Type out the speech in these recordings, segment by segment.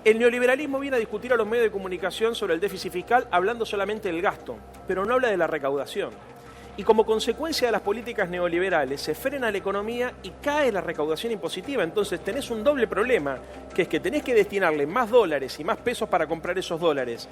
El neoliberalismo viene a discutir a los medios de comunicación sobre el déficit fiscal hablando solamente del gasto, pero no habla de la recaudación. Y como consecuencia de las políticas neoliberales se frena la economía y cae la recaudación impositiva. Entonces tenés un doble problema, que es que tenés que destinarle más dólares y más pesos para comprar esos dólares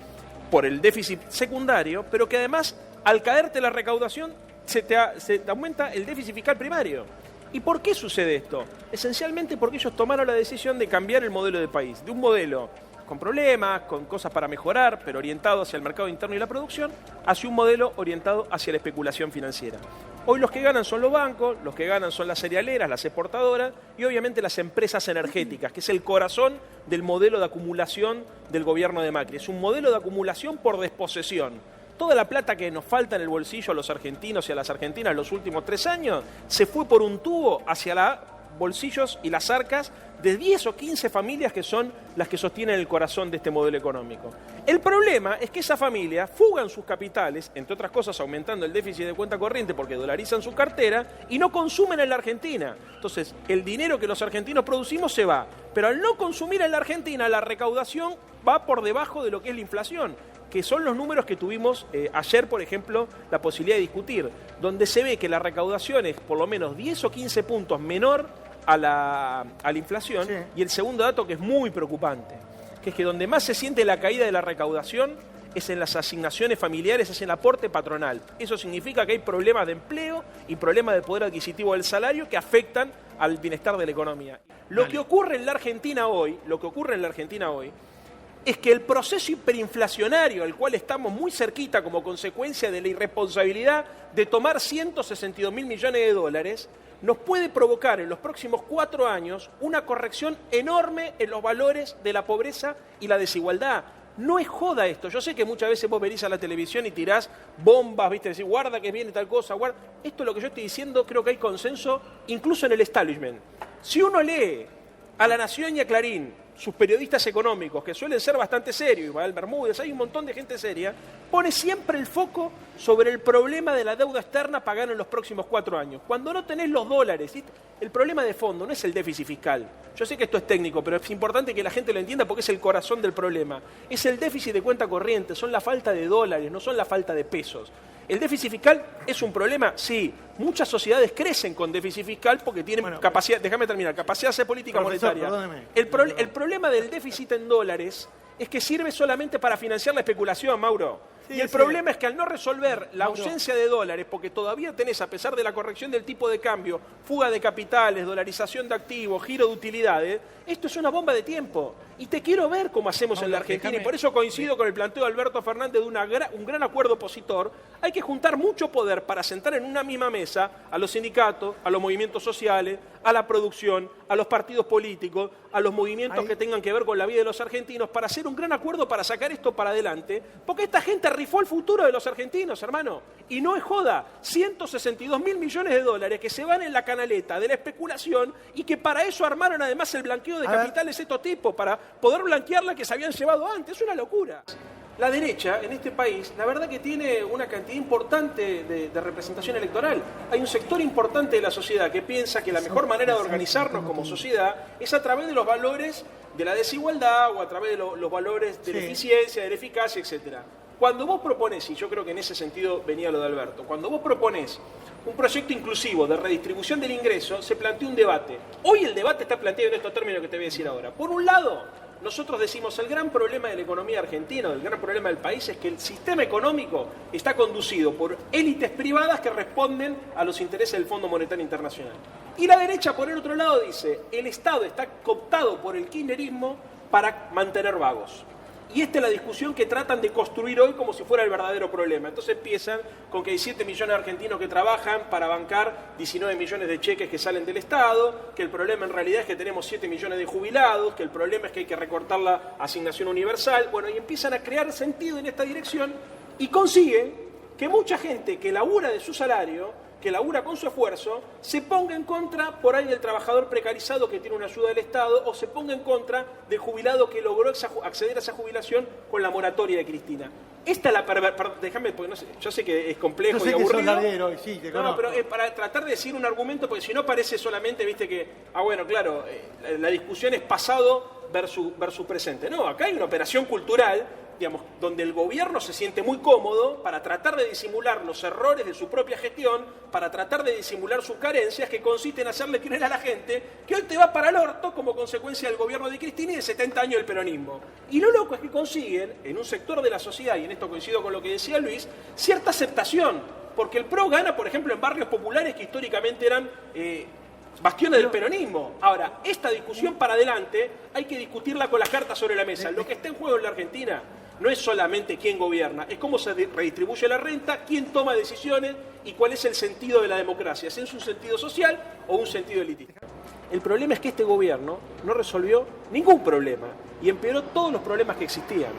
por el déficit secundario, pero que además al caerte la recaudación se te aumenta el déficit fiscal primario. ¿Y por qué sucede esto? Esencialmente porque ellos tomaron la decisión de cambiar el modelo de país, de un modelo con problemas, con cosas para mejorar, pero orientado hacia el mercado interno y la producción, hacia un modelo orientado hacia la especulación financiera. Hoy los que ganan son los bancos, los que ganan son las cerealeras, las exportadoras y obviamente las empresas energéticas, que es el corazón del modelo de acumulación del gobierno de Macri. Es un modelo de acumulación por desposesión. Toda la plata que nos falta en el bolsillo a los argentinos y a las argentinas en los últimos 3 años se fue por un tubo hacia los bolsillos y las arcas de 10 o 15 familias que son las que sostienen el corazón de este modelo económico. El problema es que esas familias fugan sus capitales, entre otras cosas aumentando el déficit de cuenta corriente porque dolarizan su cartera y no consumen en la Argentina. Entonces, el dinero que los argentinos producimos se va, pero al no consumir en la Argentina, la recaudación va por debajo de lo que es la inflación, que son los números que tuvimos ayer, por ejemplo, la posibilidad de discutir, donde se ve que la recaudación es por lo menos 10 o 15 puntos menor a la inflación, sí. Y el segundo dato que es muy preocupante, que es que donde más se siente la caída de la recaudación es en las asignaciones familiares, es en el aporte patronal. Eso significa que hay problemas de empleo y problemas de poder adquisitivo del salario que afectan al bienestar de la economía. Lo que ocurre en la Argentina hoy, es que el proceso hiperinflacionario al cual estamos muy cerquita como consecuencia de la irresponsabilidad de tomar 162.000 millones de dólares, nos puede provocar en los próximos 4 años una corrección enorme en los valores de la pobreza y la desigualdad. No es joda esto. Yo sé que muchas veces vos venís a la televisión y tirás bombas, ¿viste? Decís, guarda que viene tal cosa, guarda. Esto es lo que yo estoy diciendo, creo que hay consenso incluso en el establishment. Si uno lee a La Nación y a Clarín, sus periodistas económicos, que suelen ser bastante serios, Ismael Bermúdez, hay un montón de gente seria, pone siempre el foco sobre el problema de la deuda externa a pagar en los próximos 4 años. Cuando no tenés los dólares, ¿sí? El problema de fondo no es el déficit fiscal. Yo sé que esto es técnico, pero es importante que la gente lo entienda porque es el corazón del problema. Es el déficit de cuenta corriente, son la falta de dólares, no son la falta de pesos. ¿El déficit fiscal es un problema? Sí. Muchas sociedades crecen con déficit fiscal porque tienen capacidad, déjame terminar, capacidad de hacer política monetaria. El problema del déficit en dólares es que sirve solamente para financiar la especulación, Mauro. Sí, y el problema es que al no resolver la ausencia de dólares, porque todavía tenés, a pesar de la corrección del tipo de cambio, fuga de capitales, dolarización de activos, giro de utilidades, esto es una bomba de tiempo. Y te quiero ver cómo hacemos en la Argentina, y por eso coincido con el planteo de Alberto Fernández de un gran acuerdo opositor. Hay que juntar mucho poder para sentar en una misma mesa a los sindicatos, a los movimientos sociales, a la producción, a los partidos políticos, a los movimientos que tengan que ver con la vida de los argentinos, para hacer un gran acuerdo para sacar esto para adelante, porque esta gente rifó el futuro de los argentinos, hermano. Y no es joda, 162.000 millones de dólares que se van en la canaleta de la especulación y que para eso armaron además el blanqueo de capitales de estos tipos, para poder blanquear la que se habían llevado antes. Es una locura. La derecha en este país, la verdad que tiene una cantidad importante de representación electoral. Hay un sector importante de la sociedad que piensa que la mejor manera de organizarnos como sociedad es a través de los valores de la desigualdad o a través de los valores de la eficiencia, de la eficacia, etcétera. Cuando vos proponés, y yo creo que en ese sentido venía lo de Alberto, cuando vos proponés un proyecto inclusivo de redistribución del ingreso, se plantea un debate. Hoy el debate está planteado en estos términos que te voy a decir ahora. Por un lado, nosotros decimos, el gran problema de la economía argentina, el gran problema del país es que el sistema económico está conducido por élites privadas que responden a los intereses del Fondo Monetario Internacional. Y la derecha, por el otro lado, dice, el Estado está cooptado por el kirchnerismo para mantener vagos. Y esta es la discusión que tratan de construir hoy como si fuera el verdadero problema. Entonces empiezan con que hay 7 millones de argentinos que trabajan para bancar 19 millones de cheques que salen del Estado, que el problema en realidad es que tenemos 7 millones de jubilados, que el problema es que hay que recortar la asignación universal. Bueno, y empiezan a crear sentido en esta dirección y consiguen que mucha gente que labura de su salario, que labura con su esfuerzo, se ponga en contra por ahí del trabajador precarizado que tiene una ayuda del Estado o se ponga en contra del jubilado que logró acceder a esa jubilación con la moratoria de Cristina. Esta es la déjame, porque no sé, yo sé que es complejo Yo sé y que aburrido. sos larguero, y sí, te No, conozco. pero es para tratar de decir un argumento, porque si no parece solamente, viste que, bueno, claro, la discusión es pasado versus presente. No, acá hay una operación cultural, digamos, donde el gobierno se siente muy cómodo para tratar de disimular los errores de su propia gestión, para tratar de disimular sus carencias, que consiste en hacerle creer a la gente que hoy te va para el orto como consecuencia del gobierno de Cristina y de 70 años del peronismo. Y lo loco es que consiguen, en un sector de la sociedad, y en esto coincido con lo que decía Luis, cierta aceptación, porque el PRO gana, por ejemplo, en barrios populares que históricamente eran bastiones del peronismo. Ahora, esta discusión para adelante hay que discutirla con las cartas sobre la mesa. Lo que está en juego en la Argentina no es solamente quién gobierna, es cómo se redistribuye la renta, quién toma decisiones y cuál es el sentido de la democracia, si es un sentido social o un sentido elitista. El problema es que este gobierno no resolvió ningún problema y empeoró todos los problemas que existían.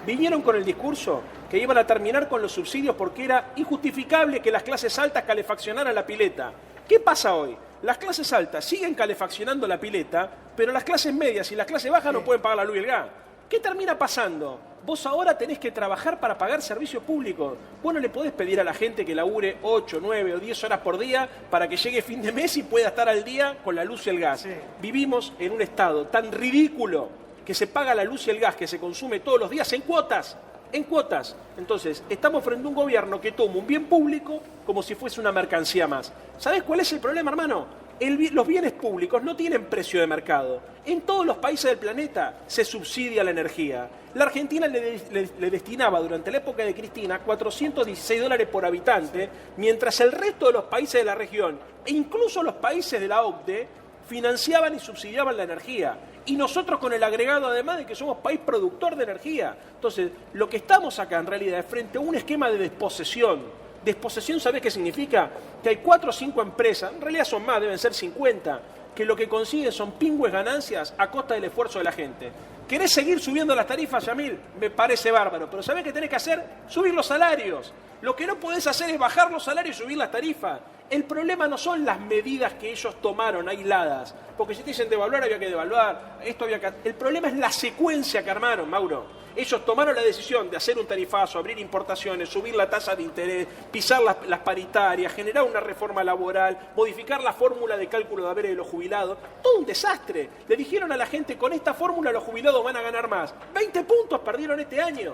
Vinieron con el discurso que iban a terminar con los subsidios porque era injustificable que las clases altas calefaccionaran la pileta. ¿Qué pasa hoy? Las clases altas siguen calefaccionando la pileta, pero las clases medias y las clases bajas no pueden pagar la luz y el gas. ¿Qué termina pasando? Vos ahora tenés que trabajar para pagar servicios públicos. Vos no le podés pedir a la gente que labure 8, 9 o 10 horas por día para que llegue fin de mes y pueda estar al día con la luz y el gas. Sí. Vivimos en un estado tan ridículo que se paga la luz y el gas que se consume todos los días en cuotas. En cuotas. Entonces, estamos frente a un gobierno que toma un bien público como si fuese una mercancía más. ¿Sabés cuál es el problema, hermano? Los bienes públicos no tienen precio de mercado. En todos los países del planeta se subsidia la energía. La Argentina le destinaba durante la época de Cristina $416 por habitante, mientras el resto de los países de la región, e incluso los países de la OCDE, financiaban y subsidiaban la energía. Y nosotros con el agregado, además de que somos país productor de energía. Entonces, lo que estamos acá en realidad es frente a un esquema de desposesión. Desposesión, ¿sabés qué significa? Que hay 4 o 5 empresas, en realidad son más, deben ser 50, que lo que consiguen son pingües ganancias a costa del esfuerzo de la gente. ¿Querés seguir subiendo las tarifas, Yamil? Me parece bárbaro, pero ¿sabés qué tenés que hacer? Subir los salarios. Lo que no podés hacer es bajar los salarios y subir las tarifas. El problema no son las medidas que ellos tomaron aisladas, porque si te dicen devaluar, había que devaluar, esto había que... El problema es la secuencia que armaron, Mauro. Ellos tomaron la decisión de hacer un tarifazo, abrir importaciones, subir la tasa de interés, pisar las paritarias, generar una reforma laboral, modificar la fórmula de cálculo de haberes de los jubilados. Todo un desastre. Le dijeron a la gente, con esta fórmula los jubilados van a ganar más. 20 puntos perdieron este año.